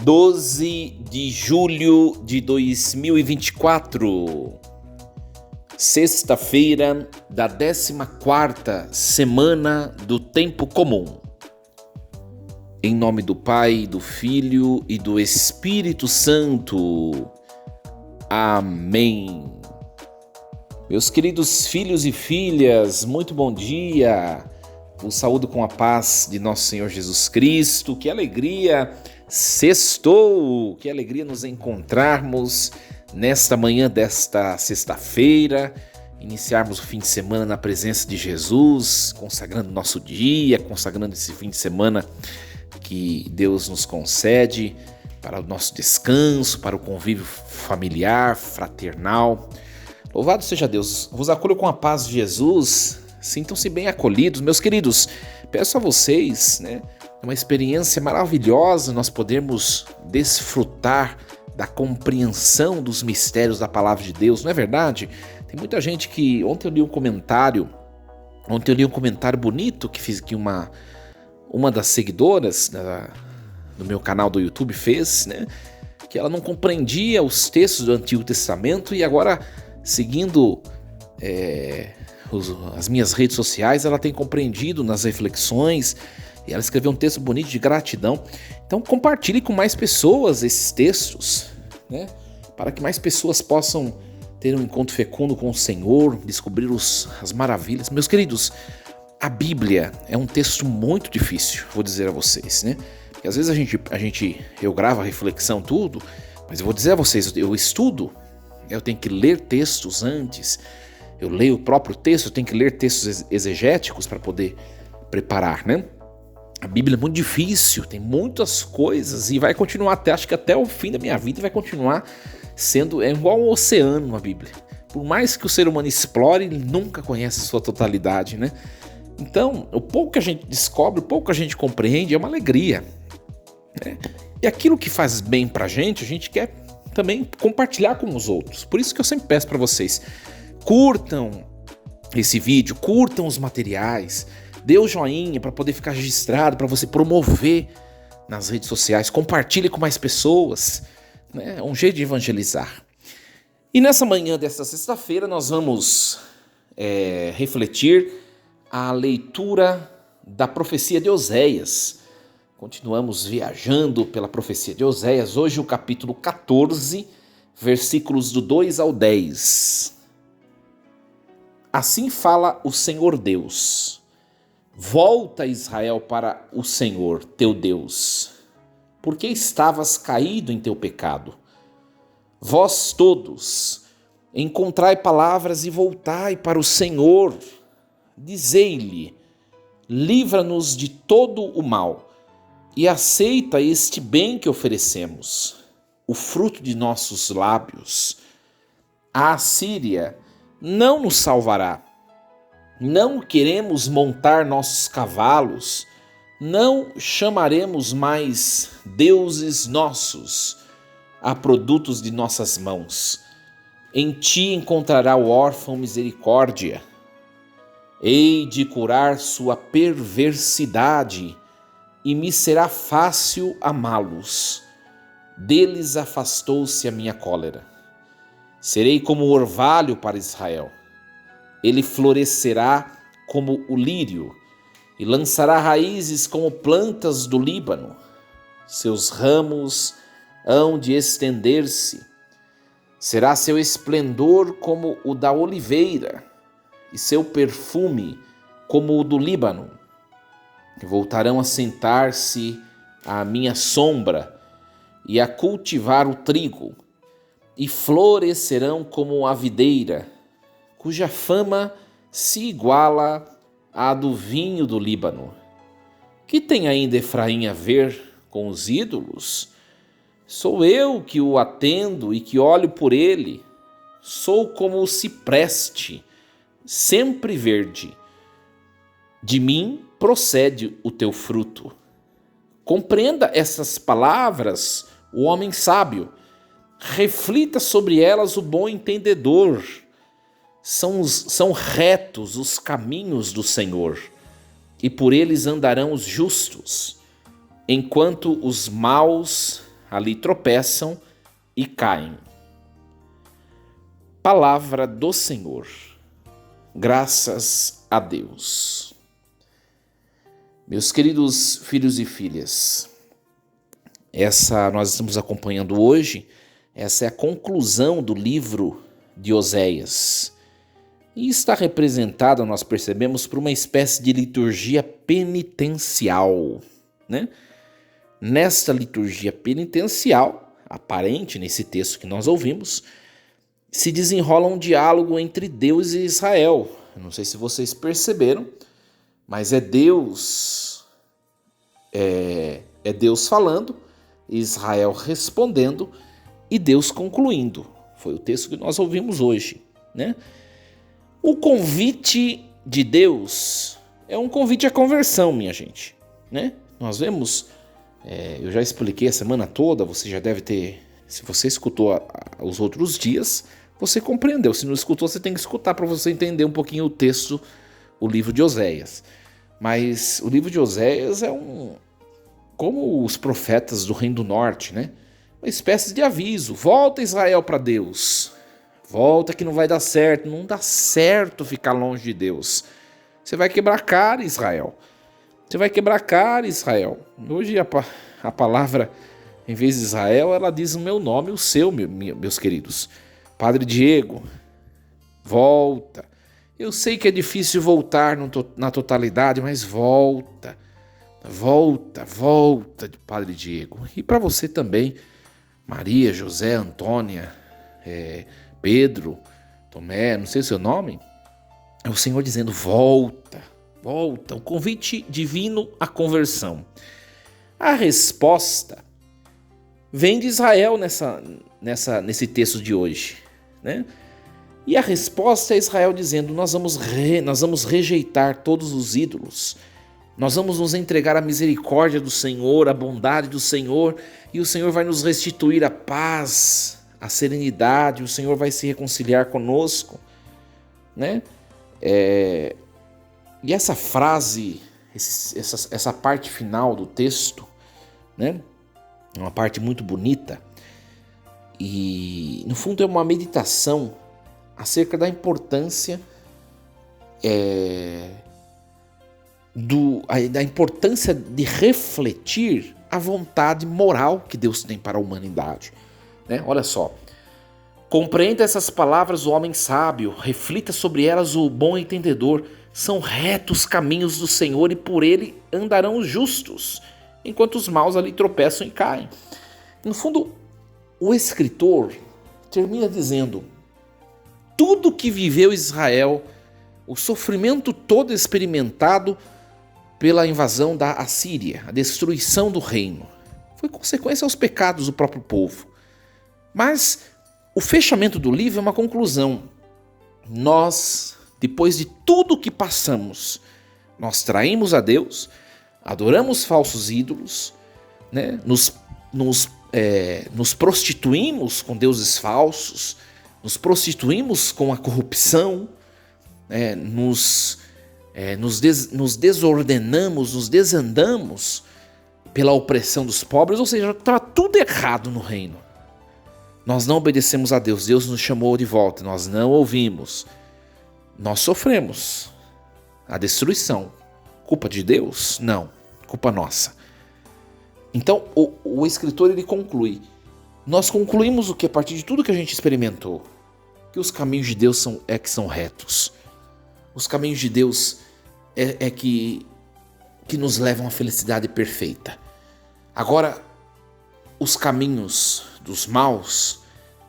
12 de julho de 2024, sexta-feira da 14ª semana do Tempo Comum. Em nome do Pai, do Filho e do Espírito Santo. Amém. Meus queridos filhos e filhas, muito bom dia. Vos saúdo com a paz de nosso Senhor Jesus Cristo. Que alegria! Sextou! Que alegria nos encontrarmos nesta manhã desta sexta-feira, iniciarmos o fim de semana na presença de Jesus, consagrando nosso dia, consagrando esse fim de semana que Deus nos concede para o nosso descanso, para o convívio familiar, fraternal. Louvado seja Deus! Vos acolho com a paz de Jesus. Sintam-se bem acolhidos, meus queridos. Peço a vocês, uma experiência maravilhosa nós podermos desfrutar da compreensão dos mistérios da palavra de Deus, não é verdade? Tem muita gente que... Ontem eu li um comentário bonito que uma das seguidoras do meu canal do YouTube fez, que ela não compreendia os textos do Antigo Testamento e agora, seguindo as minhas redes sociais, ela tem compreendido nas reflexões. E ela escreveu um texto bonito de gratidão. Então compartilhe com mais pessoas esses textos, para que mais pessoas possam ter um encontro fecundo com o Senhor, descobrir as maravilhas. Meus queridos, a Bíblia é um texto muito difícil, vou dizer a vocês, Porque às vezes eu gravo a reflexão tudo, mas eu vou dizer a vocês, eu estudo, eu tenho que ler textos antes, eu leio o próprio texto, eu tenho que ler textos exegéticos para poder preparar, A Bíblia é muito difícil, tem muitas coisas e vai continuar acho que até o fim da minha vida vai continuar sendo igual um oceano a Bíblia. Por mais que o ser humano explore, ele nunca conhece a sua totalidade, Então, o pouco que a gente descobre, o pouco que a gente compreende é uma alegria, E aquilo que faz bem pra gente, a gente quer também compartilhar com os outros. Por isso que eu sempre peço para vocês, curtam esse vídeo, curtam os materiais, dê o joinha para poder ficar registrado, para você promover nas redes sociais, compartilhe com mais pessoas, É um jeito de evangelizar. E nessa manhã desta sexta-feira nós vamos refletir a leitura da profecia de Oséias. Continuamos viajando pela profecia de Oséias, hoje o capítulo 14, versículos do 2 ao 10. Assim fala o Senhor Deus: volta, Israel, para o Senhor teu Deus, porque estavas caído em teu pecado. Vós todos, encontrai palavras e voltai para o Senhor. Dizei-lhe: livra-nos de todo o mal, e aceita este bem que oferecemos, o fruto de nossos lábios. A Assíria não nos salvará. Não queremos montar nossos cavalos, não chamaremos mais deuses nossos a produtos de nossas mãos. Em ti encontrará o órfão misericórdia. Hei de curar sua perversidade, e me será fácil amá-los. Deles afastou-se a minha cólera. Serei como o orvalho para Israel. Ele florescerá como o lírio e lançará raízes como plantas do Líbano. Seus ramos hão de estender-se. Será seu esplendor como o da oliveira e seu perfume como o do Líbano. Voltarão a sentar-se à minha sombra e a cultivar o trigo, e florescerão como a videira, cuja fama se iguala à do vinho do Líbano. Que tem ainda Efraim a ver com os ídolos? Sou eu que o atendo e que olho por ele. Sou como o cipreste, sempre verde. De mim procede o teu fruto. Compreenda essas palavras o homem sábio. Reflita sobre elas o bom entendedor. São retos os caminhos do Senhor, e por eles andarão os justos, enquanto os maus ali tropeçam e caem. Palavra do Senhor. Graças a Deus. Meus queridos filhos e filhas, nós estamos acompanhando hoje, essa é a conclusão do livro de Oséias. E está representada, nós percebemos, por uma espécie de liturgia penitencial, né? Nesta liturgia penitencial, aparente nesse texto que nós ouvimos, se desenrola um diálogo entre Deus e Israel. Eu não sei se vocês perceberam, mas é Deus falando, Israel respondendo e Deus concluindo. Foi o texto que nós ouvimos hoje, né? O convite de Deus é um convite à conversão, minha gente, né? Nós vemos, eu já expliquei a semana toda, você já deve ter, se você escutou os outros dias, você compreendeu. Se não escutou, você tem que escutar para você entender um pouquinho o texto, o livro de Oséias. Mas o livro de Oséias é como os profetas do Reino do Norte, né? Uma espécie de aviso. Volta, Israel, para Deus. Volta que não vai dar certo. Não dá certo ficar longe de Deus. Você vai quebrar a cara, Israel. Você vai quebrar a cara, Israel. Hoje a palavra, em vez de Israel, ela diz o meu nome e o seu, meus queridos. Padre Diego, volta. Eu sei que é difícil voltar na totalidade, mas volta. Volta, Padre Diego. E para você também, Maria, José, Antônia, Pedro, Tomé, não sei o seu nome. É o Senhor dizendo, volta. O convite divino à conversão. A resposta vem de Israel nesse texto de hoje, né? E a resposta é Israel dizendo, nós vamos rejeitar todos os ídolos. Nós vamos nos entregar à misericórdia do Senhor, à bondade do Senhor, e o Senhor vai nos restituir a paz, a serenidade, o Senhor vai se reconciliar conosco, né? E essa frase, essa parte final do texto, né? É uma parte muito bonita e, no fundo, é uma meditação acerca da importância da importância de refletir a vontade moral que Deus tem para a humanidade, né? Olha só, compreenda essas palavras o homem sábio, reflita sobre elas o bom entendedor, são retos caminhos do Senhor e por ele andarão os justos, enquanto os maus ali tropeçam e caem. No fundo, o escritor termina dizendo, tudo que viveu Israel, o sofrimento todo experimentado pela invasão da Assíria, a destruição do reino, foi consequência aos pecados do próprio povo. Mas o fechamento do livro é uma conclusão. Nós, depois de tudo que passamos, nós traímos a Deus, adoramos falsos ídolos, né? Nos prostituímos com deuses falsos, nos prostituímos com a corrupção, nos desordenamos, nos desandamos pela opressão dos pobres, ou seja, estava tudo errado no reino. Nós não obedecemos a Deus, Deus nos chamou de volta, nós não ouvimos, nós sofremos a destruição. Culpa de Deus? Não, culpa nossa. Então o escritor ele conclui, nós concluímos o que a partir de tudo que a gente experimentou, que os caminhos de Deus são retos. Os caminhos de Deus que nos levam à felicidade perfeita. Agora, os caminhos dos maus,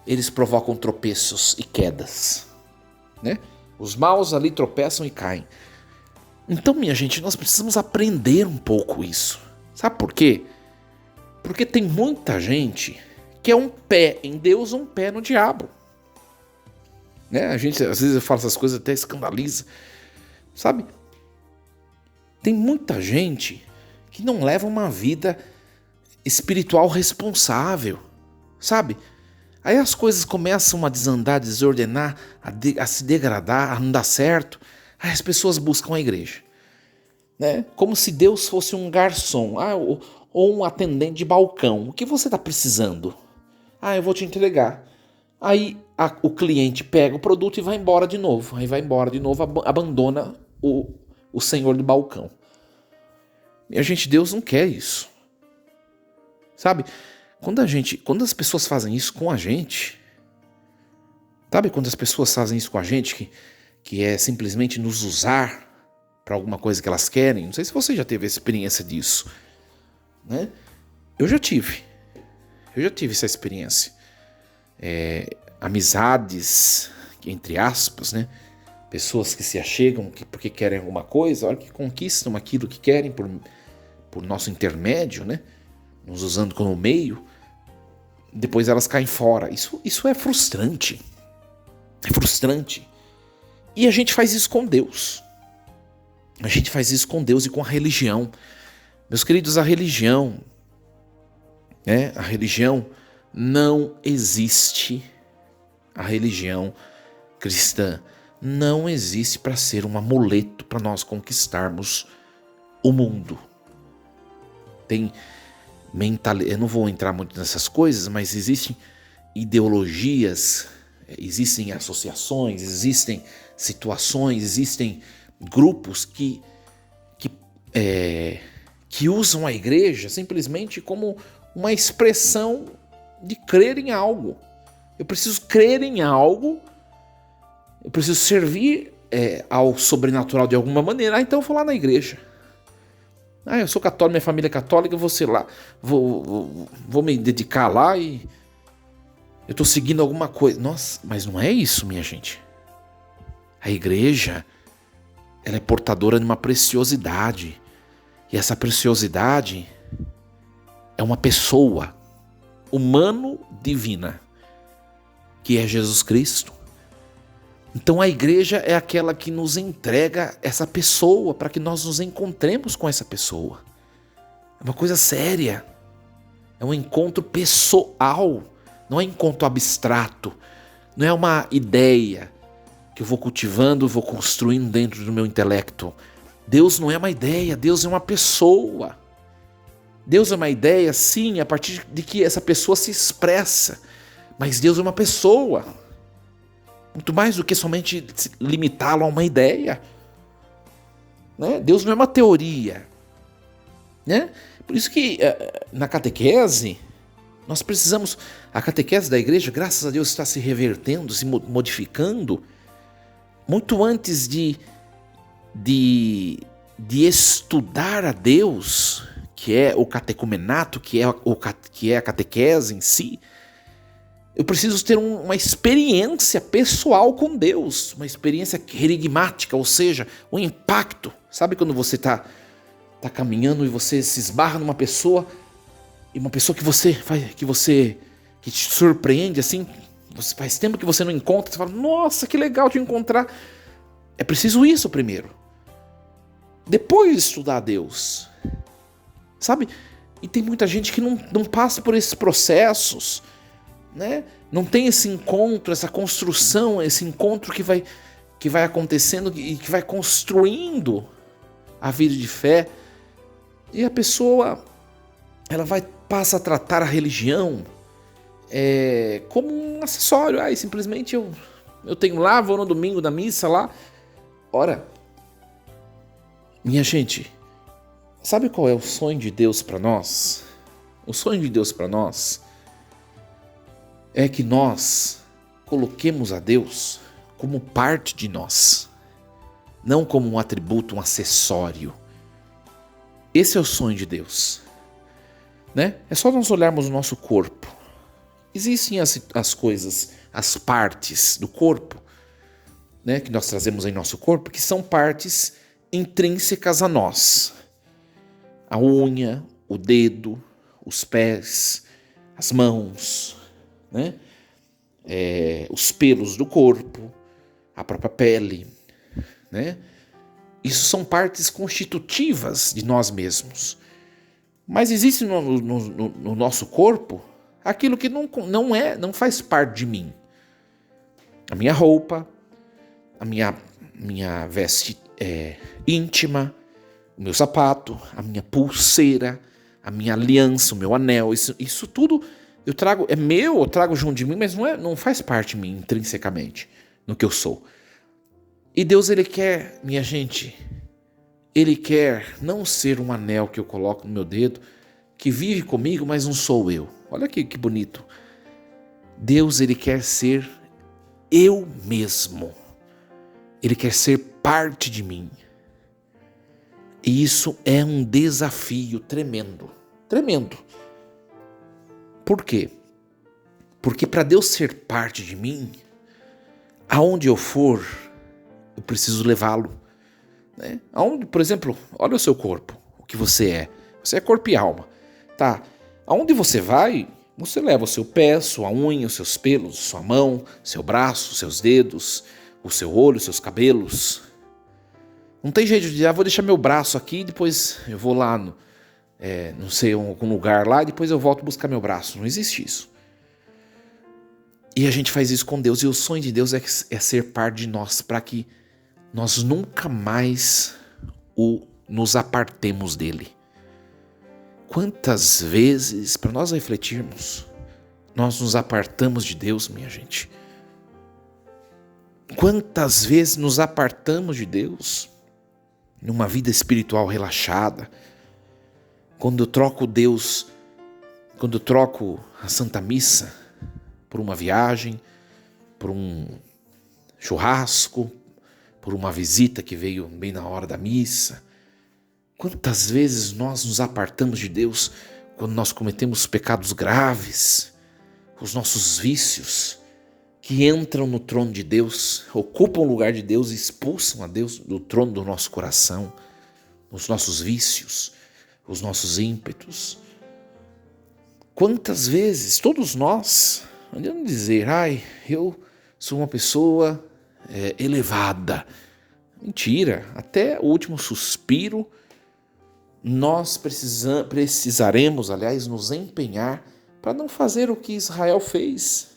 eles provocam tropeços e quedas, né? Os maus ali tropeçam e caem. Então, minha gente, nós precisamos aprender um pouco isso. Sabe por quê? Porque tem muita gente que é um pé em Deus, um pé no diabo. Né? A gente, às vezes, eu falo essas coisas até escandaliza. Sabe? Tem muita gente que não leva uma vida espiritual responsável. Sabe? Aí as coisas começam a desandar, a desordenar, a se degradar, a não dar certo. Aí as pessoas buscam a igreja. Né? Como se Deus fosse um garçom. ou um atendente de balcão. O que você está precisando? Ah, eu vou te entregar. Aí o cliente pega o produto e vai embora de novo. Aí vai embora de novo, abandona o senhor do balcão. Minha gente, Deus não quer isso. Sabe? Quando as pessoas fazem isso com a gente, sabe quando as pessoas fazem isso com a gente, que é simplesmente nos usar para alguma coisa que elas querem? Não sei se você já teve a experiência disso, né? Eu já tive essa experiência. Amizades, entre aspas, né? Pessoas que se achegam porque querem alguma coisa, a hora que conquistam aquilo que querem por nosso intermédio, né? Nos usando como meio, depois elas caem fora. Isso é frustrante. É frustrante. E a gente faz isso com Deus. A gente faz isso com Deus e com a religião. Meus queridos, a religião não existe. A religião cristã não existe para ser um amuleto para nós conquistarmos o mundo. Eu não vou entrar muito nessas coisas, mas existem ideologias, existem associações, existem situações, existem grupos que usam a igreja simplesmente como uma expressão de crer em algo. Eu preciso crer em algo, eu preciso servir ao sobrenatural de alguma maneira. Então eu vou lá na igreja. Eu sou católico, minha família é católica, eu vou ser lá, vou me dedicar lá e eu estou seguindo alguma coisa. Nossa, mas não é isso, minha gente. A igreja, ela é portadora de uma preciosidade. E essa preciosidade é uma pessoa humano-divina, que é Jesus Cristo. Então a igreja é aquela que nos entrega essa pessoa para que nós nos encontremos com essa pessoa. É uma coisa séria. É um encontro pessoal. Não é encontro abstrato. Não é uma ideia que eu vou cultivando, vou construindo dentro do meu intelecto. Deus não é uma ideia, Deus é uma pessoa. Deus é uma ideia, sim, a partir de que essa pessoa se expressa. Mas Deus é uma pessoa. Muito mais do que somente limitá-lo a uma ideia. Né? Deus não é uma teoria. Né? Por isso que na catequese, nós precisamos... A catequese da igreja, graças a Deus, está se revertendo, se modificando, muito antes de estudar a Deus, que é o catecumenato, que é a catequese em si. Eu preciso ter uma experiência pessoal com Deus, uma experiência querigmática, ou seja, um impacto. Sabe quando você está caminhando e você se esbarra numa pessoa, e uma pessoa que te surpreende assim, faz tempo que você não encontra, você fala, nossa, que legal te encontrar. É preciso isso primeiro. Depois estudar a Deus. Sabe? E tem muita gente que não passa por esses processos, né? Não tem esse encontro, essa construção, esse encontro que vai acontecendo e que vai construindo a vida de fé. E a pessoa, ela passa a tratar a religião como um acessório. Simplesmente eu tenho lá, vou no domingo da missa lá. Ora, minha gente, sabe qual é o sonho de Deus para nós? O sonho de Deus para nós é que nós coloquemos a Deus como parte de nós, não como um atributo, um acessório. Esse é o sonho de Deus, né? É só nós olharmos o nosso corpo. Existem as coisas, as partes do corpo, né, que nós trazemos em nosso corpo, que são partes intrínsecas a nós. A unha, o dedo, os pés, as mãos, né? Os pelos do corpo, a própria pele, né? Isso são partes constitutivas de nós mesmos. Mas existe no nosso corpo aquilo que não faz parte de mim. A minha roupa, a minha veste íntima, o meu sapato, a minha pulseira, a minha aliança, o meu anel, isso tudo eu trago, é meu, eu trago junto de mim, mas não faz parte de mim intrinsecamente, no que eu sou. E Deus, Ele quer, minha gente, Ele quer não ser um anel que eu coloco no meu dedo, que vive comigo, mas não sou eu. Olha que bonito. Deus, Ele quer ser eu mesmo. Ele quer ser parte de mim. E isso é um desafio tremendo. Tremendo. Por quê? Porque para Deus ser parte de mim, aonde eu for, eu preciso levá-lo. Né? Aonde, por exemplo, olha o seu corpo, o que você é. Você é corpo e alma. Tá? Aonde você vai, você leva o seu pé, sua unha, os seus pelos, sua mão, seu braço, seus dedos, o seu olho, os seus cabelos. Não tem jeito de dizer, vou deixar meu braço aqui, depois eu vou lá, não sei, algum lugar lá, e depois eu volto buscar meu braço. Não existe isso. E a gente faz isso com Deus, e o sonho de Deus é ser parte de nós, para que nós nunca mais nos apartemos dele. Quantas vezes, para nós refletirmos, nós nos apartamos de Deus, minha gente? Quantas vezes nos apartamos de Deus numa vida espiritual relaxada? Quando eu troco Deus, quando eu troco a Santa Missa por uma viagem, por um churrasco, por uma visita que veio bem na hora da missa. Quantas vezes nós nos apartamos de Deus quando nós cometemos pecados graves, os nossos vícios que entram no trono de Deus, ocupam o lugar de Deus e expulsam a Deus do trono do nosso coração, os nossos vícios, os nossos ímpetos. Quantas vezes todos nós andamos dizer, eu sou uma pessoa elevada. Mentira, até o último suspiro nós precisaremos, aliás, nos empenhar para não fazer o que Israel fez,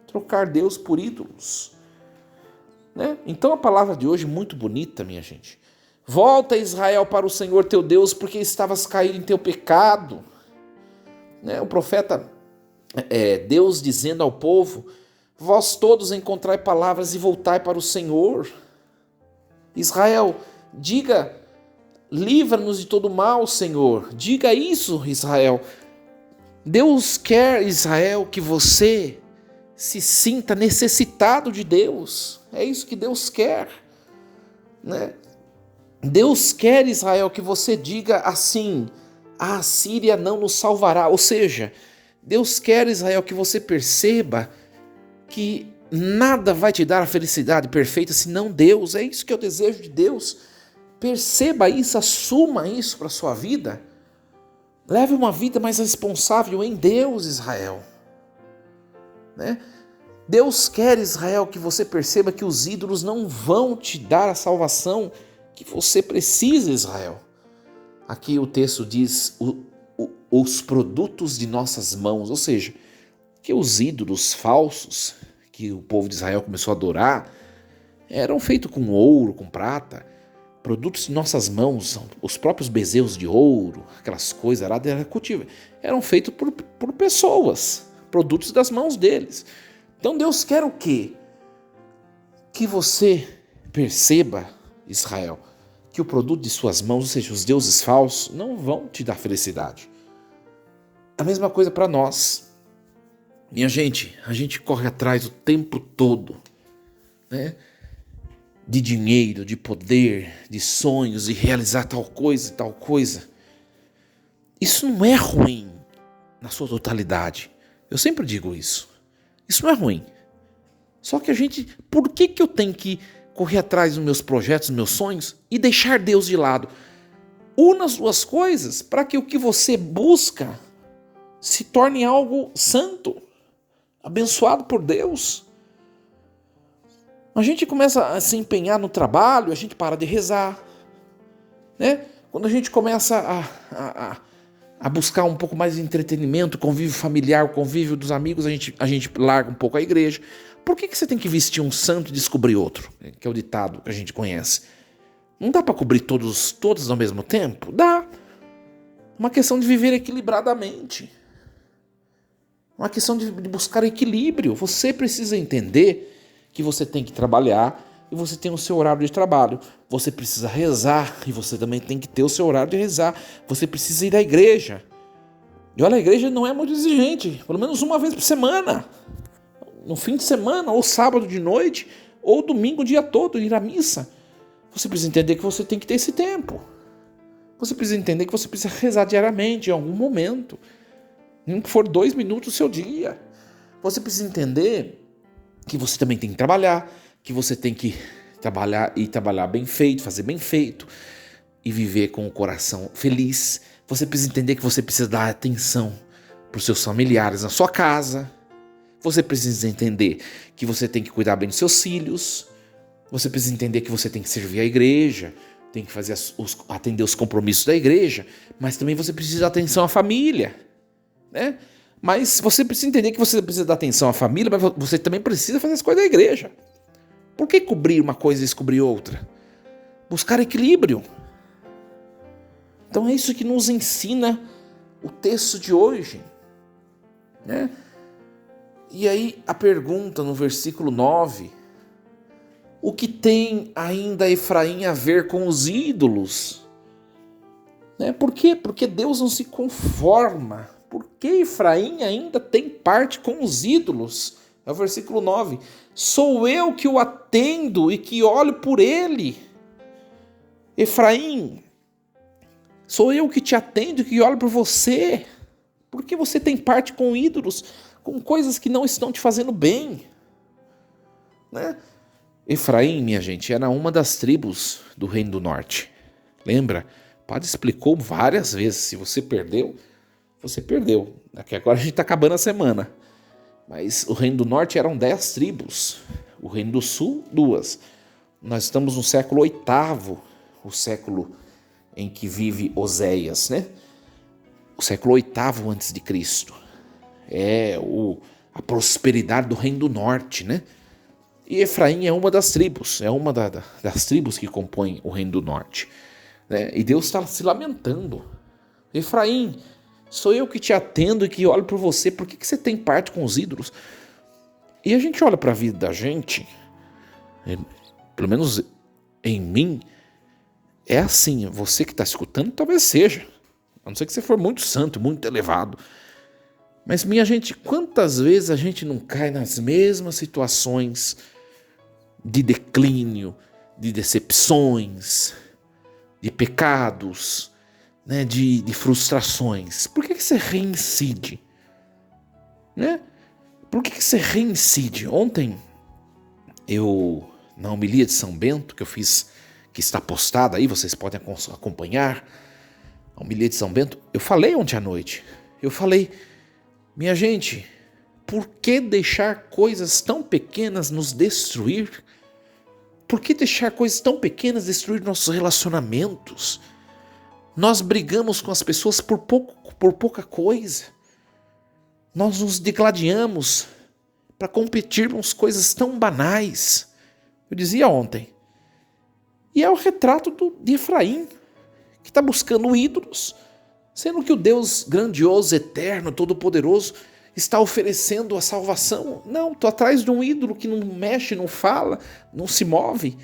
trocar Deus por ídolos. Né? Então a palavra de hoje é muito bonita, minha gente. Volta, Israel, para o Senhor teu Deus, porque estavas caído em teu pecado. Né? O profeta, Deus dizendo ao povo, vós todos encontrai palavras e voltai para o Senhor. Israel, diga, livra-nos de todo mal, Senhor. Diga isso, Israel. Deus quer, Israel, que você se sinta necessitado de Deus. É isso que Deus quer. Né? Deus quer, Israel, que você diga assim, a Assíria não nos salvará. Ou seja, Deus quer, Israel, que você perceba que nada vai te dar a felicidade perfeita senão Deus. É isso que é o desejo de Deus. Perceba isso, assuma isso para a sua vida. Leve uma vida mais responsável em Deus, Israel. Né? Deus quer, Israel, que você perceba que os ídolos não vão te dar a salvação que você precisa, Israel. Aqui o texto diz os produtos de nossas mãos, ou seja, que os ídolos falsos que o povo de Israel começou a adorar eram feitos com ouro, com prata, produtos de nossas mãos, os próprios bezerros de ouro, aquelas coisas lá, eram feitos por pessoas, produtos das mãos deles. Então Deus quer o quê? Que você perceba, Israel, que o produto de suas mãos, ou seja, os deuses falsos, não vão te dar felicidade. A mesma coisa para nós. Minha gente, a gente corre atrás o tempo todo, né? De dinheiro, de poder, de sonhos, de realizar tal coisa e tal coisa. Isso não é ruim na sua totalidade. Eu sempre digo isso. Isso não é ruim. Só que por que eu tenho que correr atrás dos meus projetos, dos meus sonhos e deixar Deus de lado? Una as duas coisas para que o que você busca se torne algo santo, abençoado por Deus. A gente começa a se empenhar no trabalho, a gente para de rezar. Né? Quando a gente começa a buscar um pouco mais de entretenimento, convívio familiar, convívio dos amigos, a gente larga um pouco a igreja. Por que você tem que vestir um santo e descobrir outro? Que é o ditado que a gente conhece. Não dá para cobrir todos ao mesmo tempo? Dá. Uma questão de viver equilibradamente. Uma questão de buscar equilíbrio. Você precisa entender que você tem que trabalhar e você tem o seu horário de trabalho. Você precisa rezar e você também tem que ter o seu horário de rezar. Você precisa ir à igreja. E olha, a igreja não é muito exigente. Pelo menos uma vez por semana. No fim de semana, ou sábado de noite, ou domingo o dia todo, ir à missa. Você precisa entender que você tem que ter esse tempo. Você precisa entender que você precisa rezar diariamente, em algum momento. Nem que for 2 minutos do seu dia. Você precisa entender que você também tem que trabalhar, que você tem que trabalhar e trabalhar bem feito, fazer bem feito e viver com o coração feliz. Você precisa entender que você precisa dar atenção para os seus familiares na sua casa. Você precisa entender que você tem que cuidar bem dos seus filhos. Você precisa entender que você tem que servir a igreja, tem que fazer atender os compromissos da igreja, mas também você precisa dar atenção à família, né? Mas você precisa entender que você precisa dar atenção à família, mas você também precisa fazer as coisas da igreja. Por que cobrir uma coisa e descobrir outra? Buscar equilíbrio. Então é isso que nos ensina o texto de hoje, né? E aí a pergunta no versículo 9: o que tem ainda Efraim a ver com os ídolos? Né? Por quê? Porque Deus não se conforma. Por que Efraim ainda tem parte com os ídolos? É o versículo 9. Sou eu que o atendo e que olho por ele. Efraim, sou eu que te atendo e que olho por você. Por que você tem parte com ídolos, com coisas que não estão te fazendo bem? Né? Efraim, minha gente, era uma das tribos do Reino do Norte. Lembra? O padre explicou várias vezes. Se você perdeu, você perdeu. Aqui agora a gente está acabando a semana. Mas o Reino do Norte eram 10 tribos. O Reino do Sul, 2. Nós estamos no século VIII, o século em que vive Oséias, né? O século VIII antes de Cristo. É a prosperidade do Reino do Norte, né? E Efraim é uma das tribos, é uma das tribos que compõem o Reino do Norte. Né? E Deus está se lamentando. Efraim, sou eu que te atendo e que olho por você, por que você tem parte com os ídolos? E a gente olha para a vida da gente, pelo menos em mim, é assim, você que está escutando talvez seja, a não ser que você for muito santo, muito elevado. Mas minha gente, quantas vezes a gente não cai nas mesmas situações de declínio, de decepções, de pecados, né, de frustrações? Por que você reincide? Né? Por que você reincide? Ontem, na homilia de São Bento, que eu fiz, que está postada aí, vocês podem acompanhar, a homilia de São Bento, eu falei ontem à noite, minha gente, por que deixar coisas tão pequenas nos destruir? Por que deixar coisas tão pequenas destruir nossos relacionamentos? Nós brigamos com as pessoas por pouca coisa. Nós nos degladiamos para competirmos coisas tão banais. Eu dizia ontem. E é o retrato de Efraim, que está buscando ídolos, sendo que o Deus grandioso, eterno, todo-poderoso está oferecendo a salvação. Não, estou atrás de um ídolo que não mexe, não fala, não se move.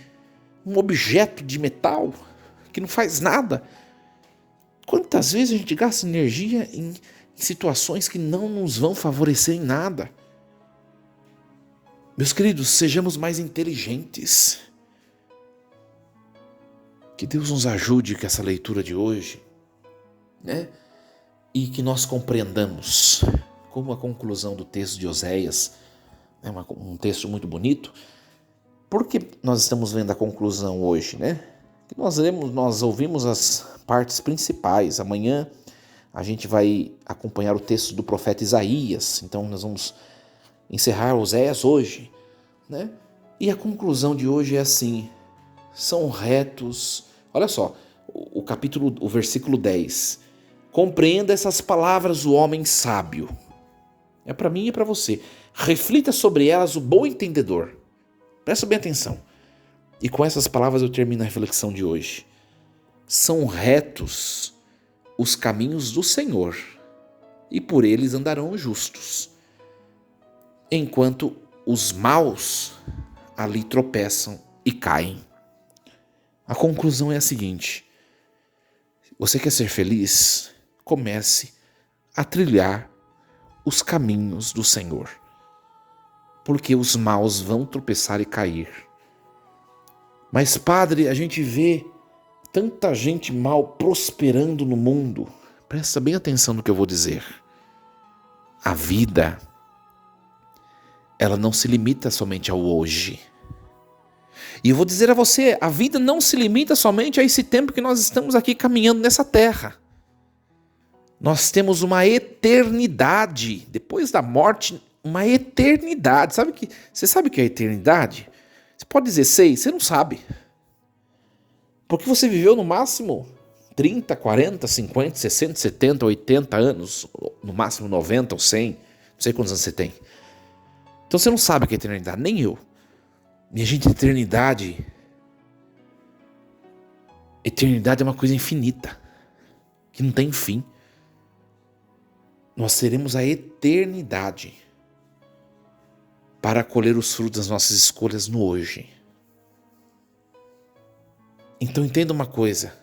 Um objeto de metal que não faz nada. Quantas vezes a gente gasta energia em situações que não nos vão favorecer em nada? Meus queridos, sejamos mais inteligentes. Que Deus nos ajude com essa leitura de hoje, né? E que nós compreendamos, como a conclusão do texto de Oséias, é um texto muito bonito. Por que nós estamos vendo a conclusão hoje, né? Que nós ouvimos as partes principais. Amanhã a gente vai acompanhar o texto do profeta Isaías. Então nós vamos encerrar Oséias hoje, né? E a conclusão de hoje é assim: são retos. Olha só, o versículo 10. Compreenda essas palavras o homem sábio. É para mim e para você. Reflita sobre elas o bom entendedor. Presta bem atenção. E com essas palavras eu termino a reflexão de hoje. São retos os caminhos do Senhor, e por eles andarão os justos, enquanto os maus ali tropeçam e caem. A conclusão é a seguinte: você quer ser feliz? Comece a trilhar os caminhos do Senhor, porque os maus vão tropeçar e cair. Mas, padre, a gente vê tanta gente mal prosperando no mundo. Presta bem atenção no que eu vou dizer. A vida, ela não se limita somente ao hoje. E eu vou dizer a você, a vida não se limita somente a esse tempo que nós estamos aqui caminhando nessa terra. Nós temos uma eternidade. Depois da morte, uma eternidade. Você sabe o que é eternidade? Você pode dizer 6, você não sabe. Porque você viveu no máximo 30, 40, 50, 60, 70, 80 anos, no máximo 90 ou 100, não sei quantos anos você tem. Então você não sabe o que é eternidade, nem eu. Minha gente, eternidade é uma coisa infinita, que não tem fim. Nós teremos a eternidade para colher os frutos das nossas escolhas no hoje. Então entenda uma coisa: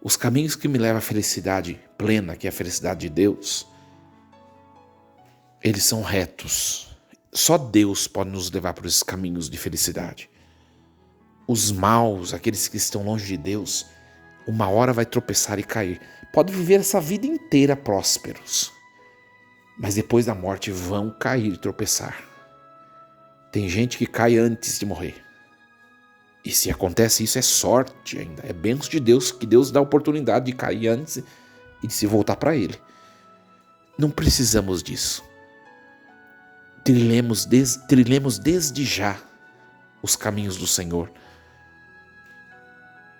os caminhos que me levam à felicidade plena, que é a felicidade de Deus, eles são retos. Só Deus pode nos levar por esses caminhos de felicidade. Os maus, aqueles que estão longe de Deus, uma hora vai tropeçar e cair. Pode viver essa vida inteira prósperos, mas depois da morte vão cair e tropeçar. Tem gente que cai antes de morrer. E se acontece isso, é sorte ainda. É bênção de Deus, que Deus dá a oportunidade de cair antes e de se voltar para Ele. Não precisamos disso. Trilhemos desde já os caminhos do Senhor,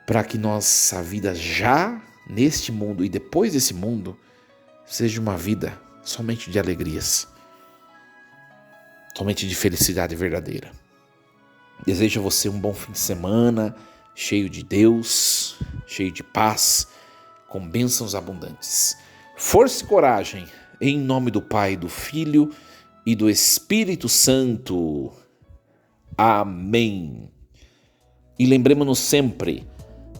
para que nossa vida já neste mundo e depois desse mundo seja uma vida somente de alegrias, somente de felicidade verdadeira. Desejo a você um bom fim de semana, cheio de Deus, cheio de paz, com bênçãos abundantes. Força e coragem, em nome do Pai, do Filho e do Espírito Santo. Amém. E lembremos-nos sempre,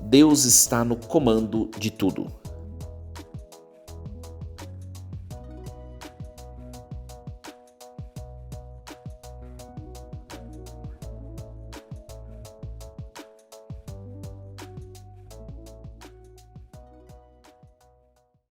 Deus está no comando de tudo.